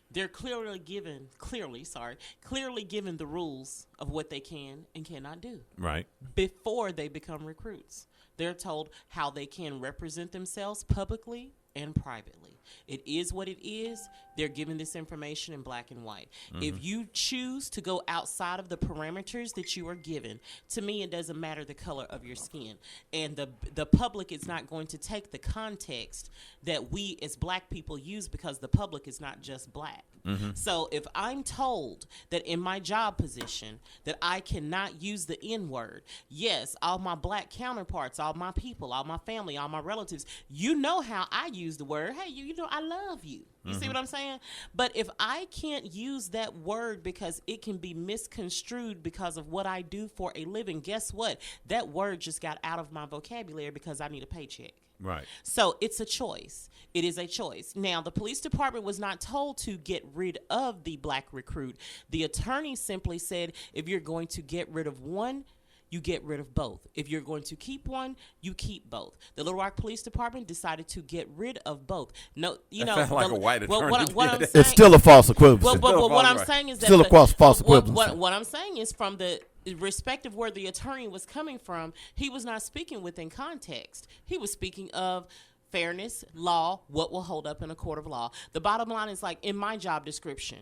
They're clearly given the rules of what they can and cannot do. Right. Before they become recruits. They're told how they can represent themselves publicly and privately. It is what it is. They're given this information in black and white. Mm-hmm. If you choose to go outside of the parameters that you are given, to me it doesn't matter the color of your skin. And the public is not going to take the context that we as black people use because the public is not just black. Mm-hmm. So if I'm told that in my job position that I cannot use the N-word, yes, all my black counterparts, all my people, all my family, all my relatives, you know how I use the word. Hey, you know I love you. You see what I'm saying? But if I can't use that word because it can be misconstrued because of what I do for a living, guess what? That word just got out of my vocabulary because I need a paycheck. Right. So it's a choice. It is a choice. Now, the police department was not told to get rid of the black recruit. The attorney simply said, if you're going to get rid of one, you get rid of both. If you're going to keep one, you keep both. The Little Rock Police Department decided to get rid of both. No, you know, sounds like a white attorney. What I'm saying, it's still a false equivalency. But what I'm saying is that still a false equivalency. What I'm saying is from the respective where the attorney was coming from, he was not speaking within context. He was speaking of fairness, law, what will hold up in a court of law. The bottom line is like in my job description,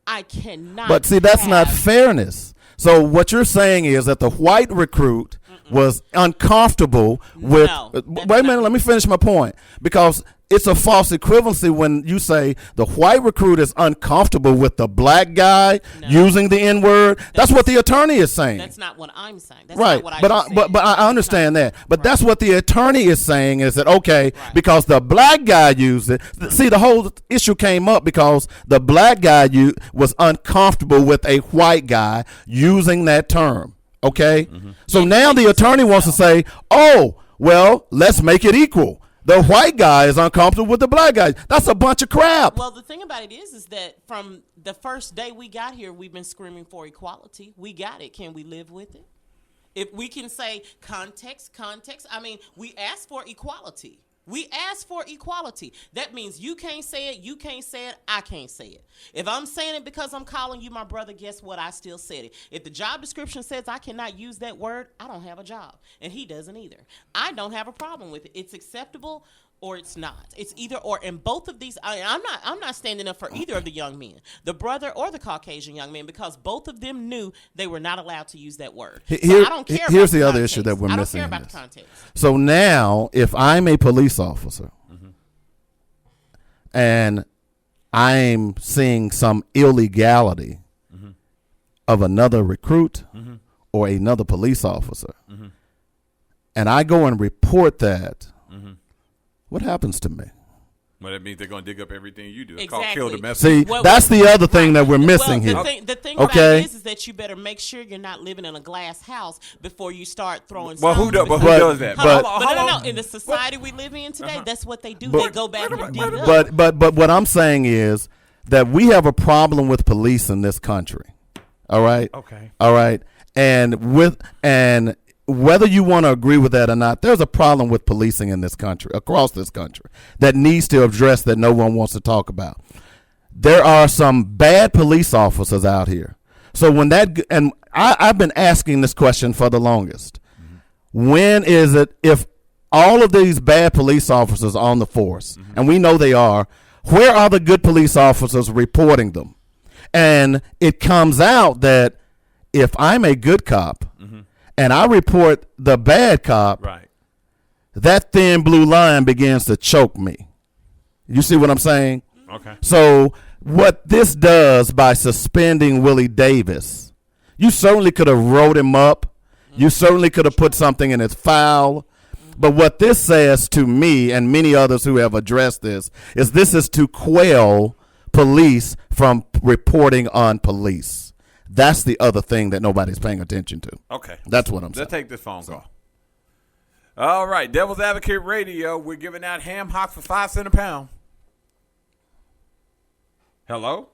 I cannot. But see, that's not fairness. So what you're saying is that the white recruit was uncomfortable with. Wait a minute, let me finish my point. Because it's a false equivalency when you say the white recruit is uncomfortable with the black guy using the N-word. That's what the attorney is saying. That's not what I'm saying. That's right. Not what but I understand that. But that's what the attorney is saying is that, okay, because the black guy used it. See, the whole issue came up because the black guy was uncomfortable with a white guy using that term. Okay? Mm-hmm. So now the attorney wants to say, oh, well, let's make it equal. The white guy is uncomfortable with the black guy. That's a bunch of crap. Well, the thing about it is that from the first day we got here, we've been screaming for equality. We got it. Can we live with it? If we can say context, I mean, we asked for equality. We asked for equality. That means you can't say it, you can't say it, I can't say it. If I'm saying it because I'm calling you my brother, guess what? I still said it. If the job description says I cannot use that word, I don't have a job. And he doesn't either. I don't have a problem with it. It's acceptable or it's not. It's either or. And both of these, I'm not standing up for either of the young men, the brother or the Caucasian young men, because both of them knew they were not allowed to use that word. So I don't care. Here's about the other context. issue that we're missing. I don't care in about the this. context. So now, if I'm a police officer and I'm seeing some illegality of another recruit or another police officer, and I go and report that, what happens to me? Well, that means they're going to dig up everything you do. It's Exactly. called kill the messenger. See, that's the other thing that we're missing the here. The thing Okay. about it is that you better make sure you're not living in a glass house before you start throwing Well, who stones. does that? But- No. In the society we live in today, that's what they do. They go back and dig up. But what I'm saying is that we have a problem with police in this country. All right. Okay. All right. And whether you want to agree with that or not, there's a problem with policing in this country, across this country, that needs to address that no one wants to talk about. There are some bad police officers out here. So and I've been asking this question for the longest. When is it, if all of these bad police officers are on the force, and we know they are, where are the good police officers reporting them? And it comes out that if I'm a good cop and I report the bad cop, Right. that thin blue line begins to choke me. You see what I'm saying? Okay. So what this does by suspending Willie Davis, you certainly could have wrote him up. You certainly could have put something in his file. But what this says to me and many others who have addressed this is to quell police from reporting on police. That's the other thing that nobody's paying attention to. Okay. That's what I'm saying. Let's take this phone call. All right. Devil's Advocate Radio. We're giving out ham hocks for 5 cents a pound. Hello?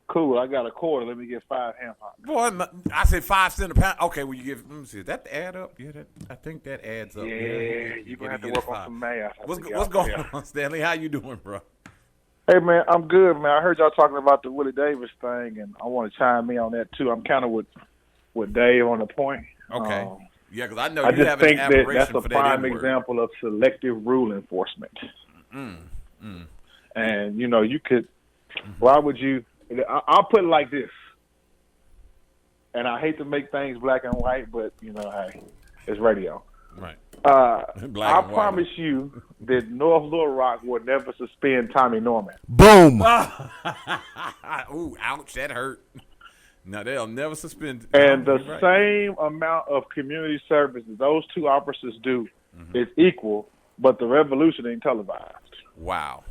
Cool. I got a quarter. Let me get 5 ham hocks. Boy, I said 5 cents a pound. Okay, well, you give, let me see. Does that add up? Yeah, I think that adds up. Yeah, you're going to have to work on some math. What's going on, Stanley? How you doing, bro? Hey, man, I'm good, man. I heard y'all talking about the Willie Davis thing, and I want to chime in on that, too. I'm kind of with Dave on the point. Okay. Yeah, because I know I you just have an think that admiration that's a for that prime N-word. example of selective rule enforcement. And, you know, you could, why would you, I'll put it like this. And I hate to make things black and white, but, you know, hey, it's radio. Right. I promise you that North Little Rock will never suspend Tommy Norman. Boom. Ooh, ouch, that hurt. No, they'll never suspend. And the Right. same amount of community service that those two officers do is equal, but the revolution ain't televised. Wow.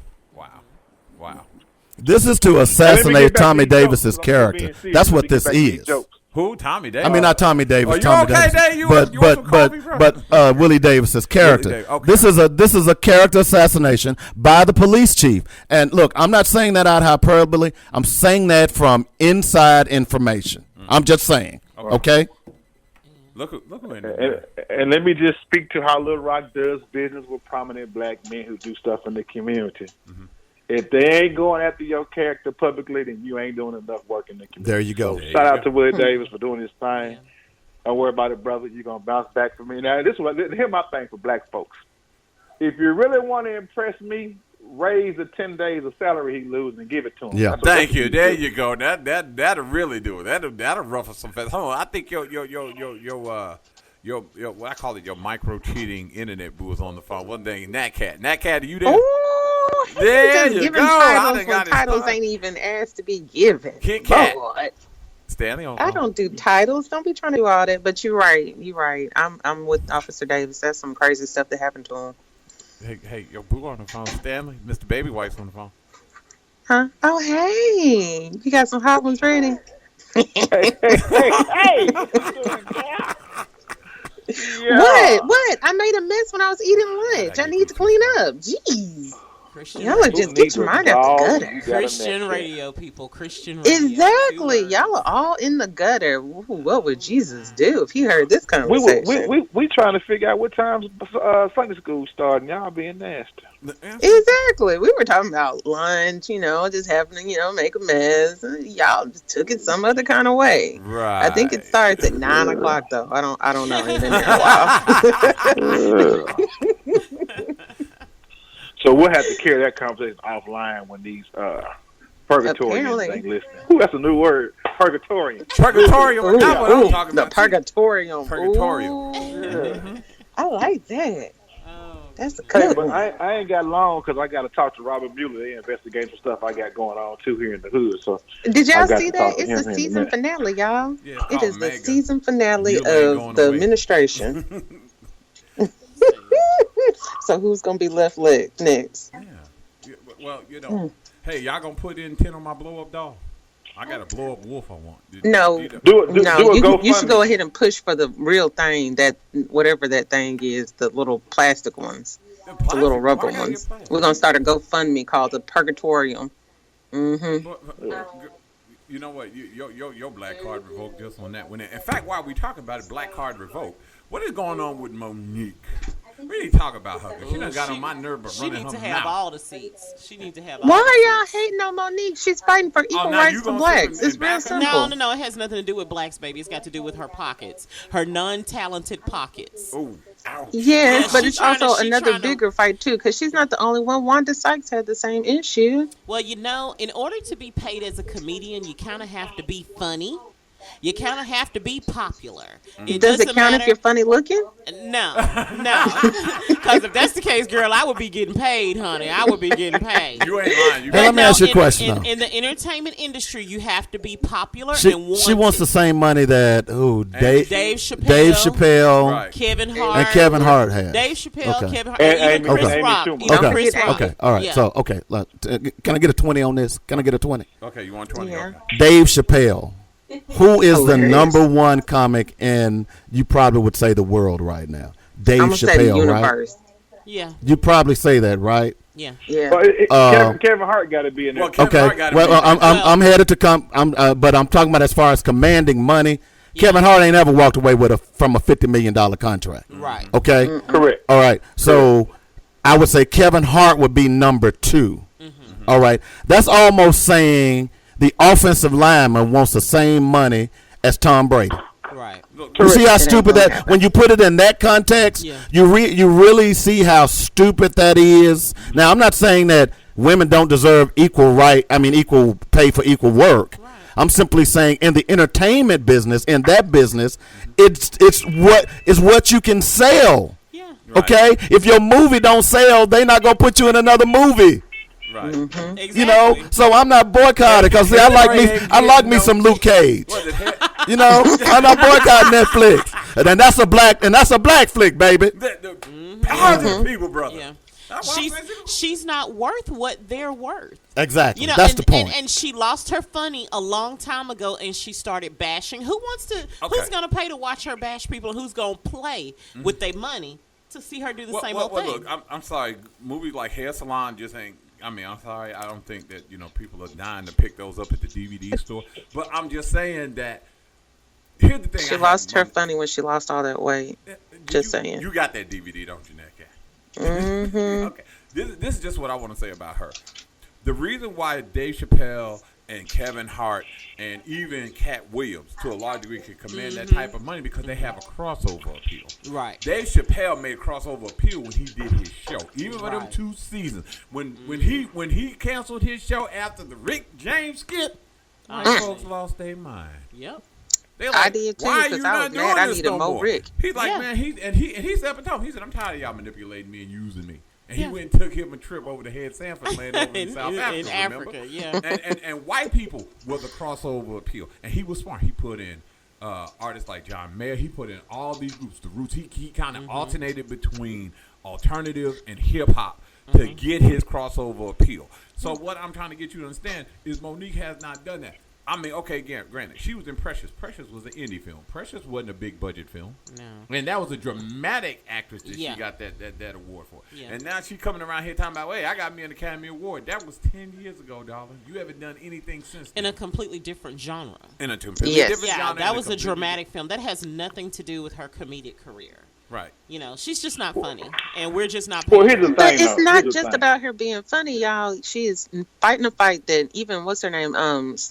This is to Let me assassinate get back to Tommy these jokes, Davis's 'cause I'm character. being serious. That's Let what me get this back to these is. jokes. Who? Tommy Davis? I mean, not Tommy Davis. you Tommy okay, Davis. Dave? You want some coffee, bro? but Willie Davis's character. Davis, okay. This is a character assassination by the police chief. And look, I'm not saying that out of hyperbole. I'm saying that from inside information. I'm just saying. Okay. Look who in there. And let me just speak to how Little Rock does business with prominent black men who do stuff in the community. If they ain't going after your character publicly, then you ain't doing enough work in the community. There you go. Shout out to Willie Davis for doing his thing. Don't worry about it, brother. You're going to bounce back for me. Now, here's my thing for black folks. If you really want to impress me, raise the 10 days of salary he loses and give it to him. Yeah. That's what Thank you. do. There you go. That'll really do it. That'll ruffle some feathers. Hold on. I think your what I call it, your micro cheating internet boo was on the phone. One day, Nat Cat, are you there? Ooh, There just you giving go. I titles done got when it titles started. ain't even asked to be given. Kit Kat. Lord. Stanley on. I don't do titles. Don't be trying to do all that. But you're right. I'm with Officer Davis. That's some crazy stuff that happened to him. Hey, your boo on the phone, Stanley. Mr. Baby White's on the phone. Huh? Oh, hey. You got some hot ones ready? Hey. Yeah. What? I made a mess when I was eating lunch. I need to clean up. Jeez. Christian Y'all are radio. just get your mind out the gutter. Christian radio, people. Christian radio. Exactly. Y'all are all in the gutter. What would Jesus do if he heard this conversation? We trying to figure out what times Sunday school starting. Y'all being nasty. Exactly. We were talking about lunch, just having to, make a mess. Y'all just took it some other kind of way. Right. I think it starts at 9 o'clock though. I don't know. I ain't been there a while. So we'll have to carry that conversation offline when these purgatorians ain't listening. Ooh, that's a new word. Purgatorian. Purgatorium. That's what I'm talking about. The purgatorium. Purgatorium. I like that. That's a Hey, good but one. I ain't got long because I got to talk to Robert Mueller. They investigating some stuff I got going on too here in the hood. So Did y'all I got see to talk that? to It's him the in a season minute. finale, y'all. Yeah, it's It called is the Mega. season finale Mueller ain't of going the away. administration. So who's gonna be left next? Yeah. Well, hey, y'all gonna put in 10 on my blow up doll? I got a blow up wolf I want. No, Do it you GoFundMe. should go ahead and push for the real thing, that whatever that thing is, the little plastic ones, the little rubber ones. We're gonna start a GoFundMe called the Purgatorium. Mm-hmm. You know what? Your black card revoked just on that one. In fact, while we talking about it, black card revoked. What is going on with Monique? We need to talk about her because she done got on my nerve but She running needs her to have mouth. all the seats. She needs to have all Why the are y'all seats. hating on Monique? She's fighting for equal now rights you for gonna blacks. sit It's and real back her? simple. No, it has nothing to do with blacks, baby. It's got to do with her pockets, her non-talented pockets. Ooh, ouch. Yes, but she it's tryna- also she another tryna- bigger fight too, because she's not the only one. Wanda Sykes had the same issue. Well, in order to be paid as a comedian, you kind of have to be funny. You kind of have to be popular. It Does it doesn't count matter. if you're funny looking? No. Because if that's the case, girl, I would be getting paid, honey. I would be getting paid. You ain't lying. You Hey, let me ask you a question, though. In the entertainment industry, you have to be popular She and wants the same money that Dave Chappelle, Right. Kevin Hart, and Kevin Hart had. Dave Chappelle, Okay. Kevin Hart, And and even Amy Chris Rock. Schumer. Even Okay. Chris Rock. Okay, all right. Yeah. So, okay, look, can I get a 20 on this? Can I get a 20? Okay, you want 20? Yeah. Okay. Dave Chappelle, who is the Hilarious. number one comic in, you probably would say, the world right now? Dave I'm gonna say the Chappelle, right? universe. Yeah, You probably say that, right? yeah. Yeah. Well, Kevin Hart got to be in there. Well, Kevin Hart Okay. gotta Well, be- I'm headed to come. But I'm talking about as far as commanding money. Kevin Hart ain't ever walked away from a $50 million contract. Right. Okay. Correct. All right. So I would say Kevin Hart would be number 2. All right. That's almost saying the offensive lineman wants the same money as Tom Brady. Right. You see how It ain't stupid gonna that, happen. when you put it in that context, Yeah. you really see how stupid that is. Now, I'm not saying that women don't deserve equal pay for equal work. Right. I'm simply saying in the entertainment business, in that business, it's what you can sell. Yeah. Right. Okay? If your movie don't sell, they not going to put you in another movie. Right. Exactly. You know, so I'm not boycotting because I like me some Luke Cage. What the heck? You know, I'm not boycotting Netflix, and then that's a black flick, baby. Positive people, brother. Yeah. That's why I'm saying- She's not worth what they're worth. Exactly, You know, that's and, the point. And she lost her funny a long time ago, and she started bashing. Who's Okay. gonna pay to watch her bash people? And who's gonna play with their money to see her do the same old thing? Look, I'm sorry. Movies like Hair Salon just ain't. I'm sorry. I don't think that people are dying to pick those up at the DVD store. But I'm just saying that. Here's the thing. She lost her funny when she lost all that weight. Just saying. You got that DVD, don't you, Nick? Mm-hmm. Okay. This is just what I want to say about her. The reason why Dave Chappelle and Kevin Hart and even Cat Williams, to a large degree, can command that type of money because they have a crossover appeal. Right. Dave Chappelle made a crossover appeal when he did his show, even for them Right. 2 seasons. When he canceled his show after the Rick James skit, folks lost their mind. Yep. They're I like, did too, why are 'cause you I not was doing mad. I this needed no more more? Rick. He's like, Yeah. man, he said up and told me, he said, I'm tired of y'all manipulating me and using me. And he Yeah. went and took him a trip over to Head Sanford land over in South Africa. In Africa, remember? yeah. And white people was a crossover appeal. And he was smart. He put in artists like John Mayer. He put in all these groups, the roots. He kind of alternated between alternative and hip hop to get his crossover appeal. So what I'm trying to get you to understand is Monique has not done that. I mean, okay, granted, she was in Precious. Precious was an indie film. Precious wasn't a big budget film. No. And that was a dramatic actress that Yeah. she got that award for. Yeah. And now she's coming around here talking about, hey, I got me an Academy Award. That was 10 years ago, darling. You haven't done anything since then. In a completely different genre. In a completely Yes. different Yeah, genre. that was a dramatic film. That has nothing to do with her comedic career. Right. You know, she's just not funny, and we're just not. Well, paying here's the her. But thing, it's though. not Here's the just thing. about her being funny, y'all. She is fighting a fight that even what's her name?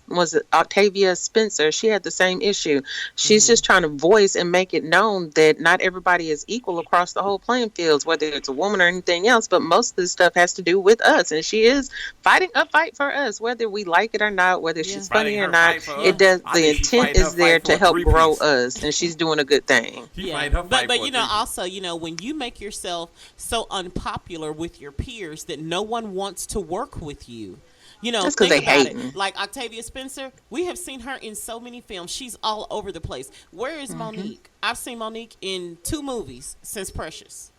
Was it Octavia Spencer? She had the same issue. She's just trying to voice and make it known that not everybody is equal across the whole playing fields, whether it's a woman or anything else. But most of this stuff has to do with us, and she is fighting a fight for us, whether we like it or not, whether she's funny Fighting or her not. fight for It us. does. I The think she's intent fighting her is there fight to for a help grow three-piece. us, and she's doing a good thing. She Yeah, fight her fight but for you a know, three-piece. also, you know, when you make yourself so unpopular with your peers that no one wants to work with you, you know, Just 'cause think they about hating. it. Like Octavia Spencer, we have seen her in so many films. She's all over the place. Where is Monique? I've seen Monique in 2 movies since Precious.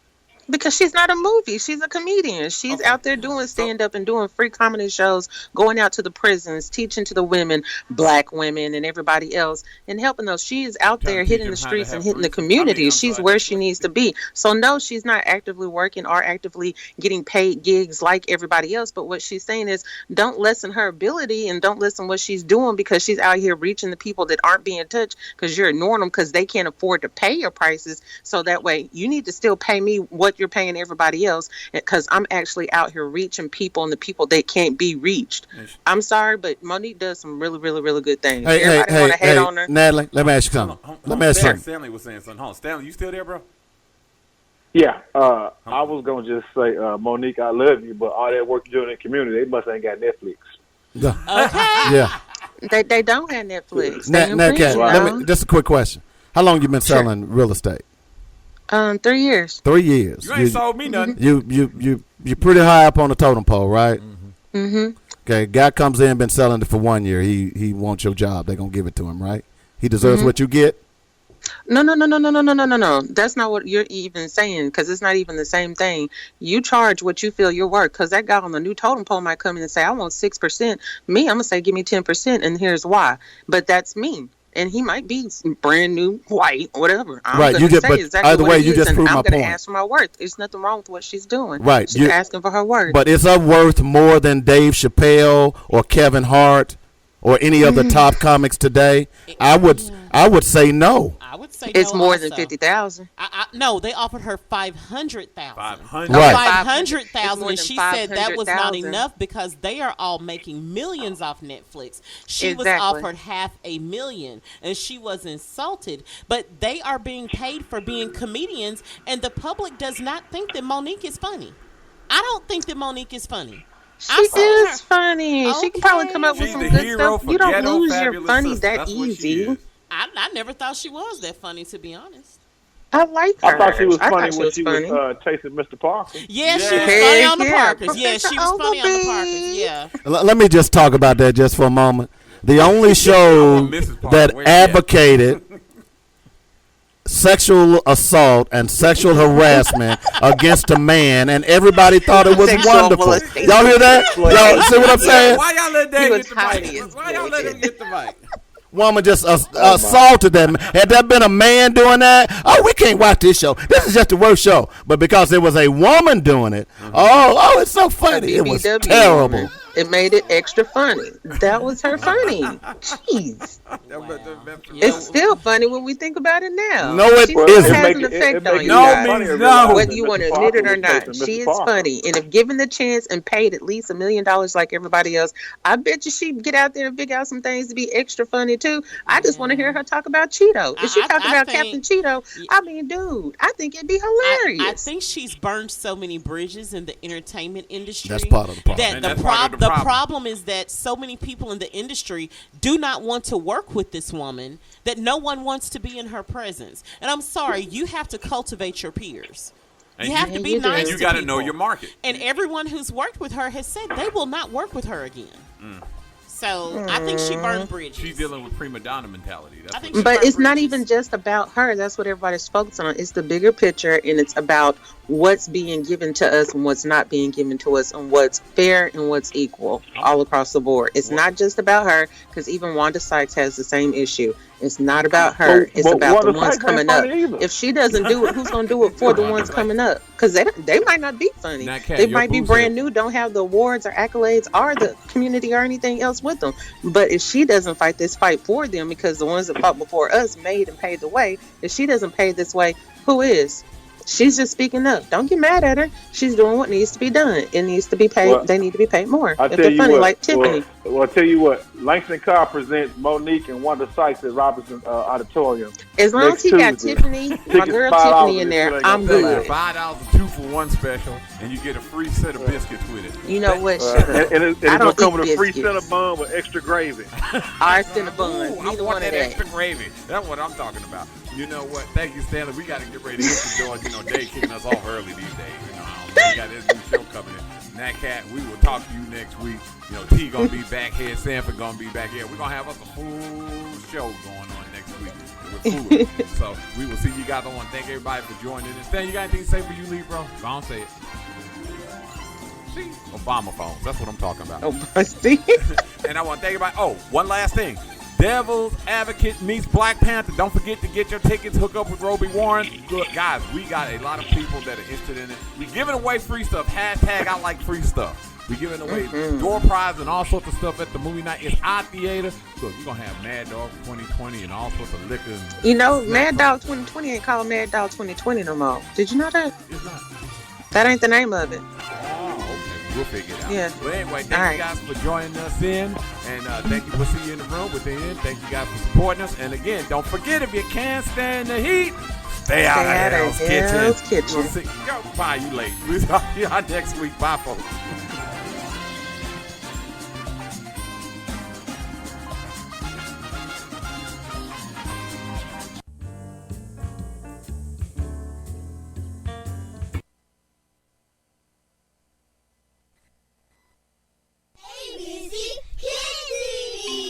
Because she's not a movie. She's a comedian. She's out there doing stand-up and doing free comedy shows, going out to the prisons, teaching to the women, black women and everybody else, and helping those. She is out Trying to there teach hitting them the how to streets have and hitting the threesomes. community. I'm She's sorry. where she needs to be. So no, she's not actively working or actively getting paid gigs like everybody else. But what she's saying is don't lessen her ability and don't listen what she's doing because she's out here reaching the people that aren't being touched because you're ignoring them because they can't afford to pay your prices. So that way you need to still pay me what you're paying everybody else because I'm actually out here reaching people and the people that can't be reached. I'm sorry, but Monique does some really, really, really good things. Everybody want to hate on her. Natalie, let me ask you something. Let me ask you something. Stanley was saying something. Hold on. Stanley, you still there, bro? Yeah, I was gonna just say, Monique, I love you, but all that work you're doing in the community, they must ain't got Netflix. Yeah. They don't have Netflix. Cat, let me, just a quick question. How long you been selling real estate? 3 years. 3 years. You ain't sold me nothing. You pretty high up on the totem pole, right? Mm-hmm. Okay, guy comes in, been selling it for 1 year. He wants your job. They're gonna give it to him, right? He deserves what you get. No. That's not what you're even saying because it's not even the same thing. You charge what you feel you're worth because that guy on the new totem pole might come in and say, I want 6%. Me, I'm going to say, give me 10%. And here's why. But that's me. And he might be brand new, white, whatever. I'm Right, going to say exactly either what way, it you is, just and proved I'm my going to point. ask for my worth. There's nothing wrong with what she's doing. Right, She's asking for her worth. But is her worth more than Dave Chappelle or Kevin Hart or any of the top comics today? I would say no. I would say it's no more also. than 50,000. No, they offered her 500,000. 500. Right. 500,000, more and than she said that was not 500,000. enough because they are all making millions off Netflix. She was Exactly. offered $500,000, and she was insulted. But they are being paid for being comedians, and the public does not think that Monique is funny. I don't think that Monique is funny. She I've seen is her. funny. She can probably come up with She's some the good hero stuff. for You don't Ghetto lose your Fabulous funny Sister. that That's what she easy. is. I never thought she was that funny, to be honest. I like her. I thought she was I funny thought when she funny. was chasing Mr. Parker. Yeah, she was Yeah. funny on the Yeah. Parkers. Yeah, she was funny on the Parkers. Yeah. Let me just talk about that just for a moment. The only show want Mrs. Parker. that Where's she at? advocated sexual assault and sexual harassment against a man, and everybody thought it was Sexual wonderful. molestation. Y'all hear that? Y'all see what I'm saying? Why y'all let He Dave was get the highly mic? Why y'all let him get the mic? Woman just assaulted them. Had that been a man doing that, oh, we can't watch this show. This is just the worst show. But because it was a woman doing it, oh, it's so funny. It was BBW terrible. woman. It made it extra funny. That was her funny. Jeez. It's still funny when we think about it now. No, it she still isn't. has an effect on you No guys. means no. Whether you want to admit it or not, she is funny. And if given the chance and paid at least $1 million like everybody else, I bet you she'd get out there and figure out some things to be extra funny too. I just want to hear her talk about Cheeto. If she talk about Captain Cheeto, I mean, dude, I think it'd be hilarious. I think she's burned so many bridges in the entertainment industry. That's part of the problem. That And the that's part of the problem. problem is that so many people in the industry do not want to work with this woman, that no one wants to be in her presence. And I'm sorry, you have to cultivate your peers. And You have to be you do. nice And you to got to people. know your market. And everyone who's worked with her has said they will not work with her again. So I think she burned bridges. She's dealing with prima donna mentality. That's I what think she- she But burned it's not bridges. even just about her. That's what everybody's focused on. It's the bigger picture, and it's about what's being given to us and what's not being given to us, and what's fair and what's equal all across the board. It's not just about her, because even Wanda Sykes has the same issue. It's not about her. It's about the ones coming up. If she doesn't do it, who's going to do it for the ones coming up? Because they might not be funny. They might be brand new, don't have the awards or accolades or the community or anything else with them. But if she doesn't fight this fight for them, because the ones that fought before us made and paid the way, if she doesn't pay this way, who is? She's just speaking up. Don't get mad at her. She's doing what needs to be done. It needs to be paid. Well, they need to be paid more. If they're funny, like Tiffany. Well, I'll tell you what. Langston Carr presents Monique and Wanda Sykes at Robinson Auditorium. As long as he got Tiffany, my girl Tiffany in there, I'm good. $5 a 2-for-1 special, and you get a free set of biscuits with it. You know what? And it's going to come with a free Cinnabon with extra gravy. Our Cinnabon. I want that extra gravy. That's what I'm talking about. You know what? Thank you, Stanley. We got to get ready to hit the door. You know, Dave kicking us off early these days. You know, we got this new show coming in. Nat Cat, we will talk to you next week. You know, T gonna be back here. Sanford gonna be back here. We're gonna have us a full show going on next week with food. So we will see you guys. I want to thank everybody for joining us. Stan, you got anything to say for you, Lee, bro? Go on, say it. See, Obama phones. That's what I'm talking about. And I want to thank everybody. Oh, one last thing. Devil's Advocate meets Black Panther. Don't forget to get your tickets. Hook up with Roby Warren. Good guys, we got a lot of people that are interested in it. We giving away free stuff. Hashtag I like free stuff. We giving away door prizes and all sorts of stuff at the movie night. It's our theater. Look, you're gonna have Mad Dog 2020 and all sorts of liquor. And you know, Mad Dog 2020 ain't called Mad Dog 2020 no more. Did you know that? It's not. That ain't the name of it. Oh, okay. We'll figure it out. Yeah. But anyway, thank you guys for joining us in. And thank you for seeing you in the room within. Thank you guys for supporting us. And again, don't forget, if you can't stand the heat, stay out of Hell's Kitchen. Kitchen. We'll see. Yo, bye, you late. We'll talk to you next week. Bye, folks.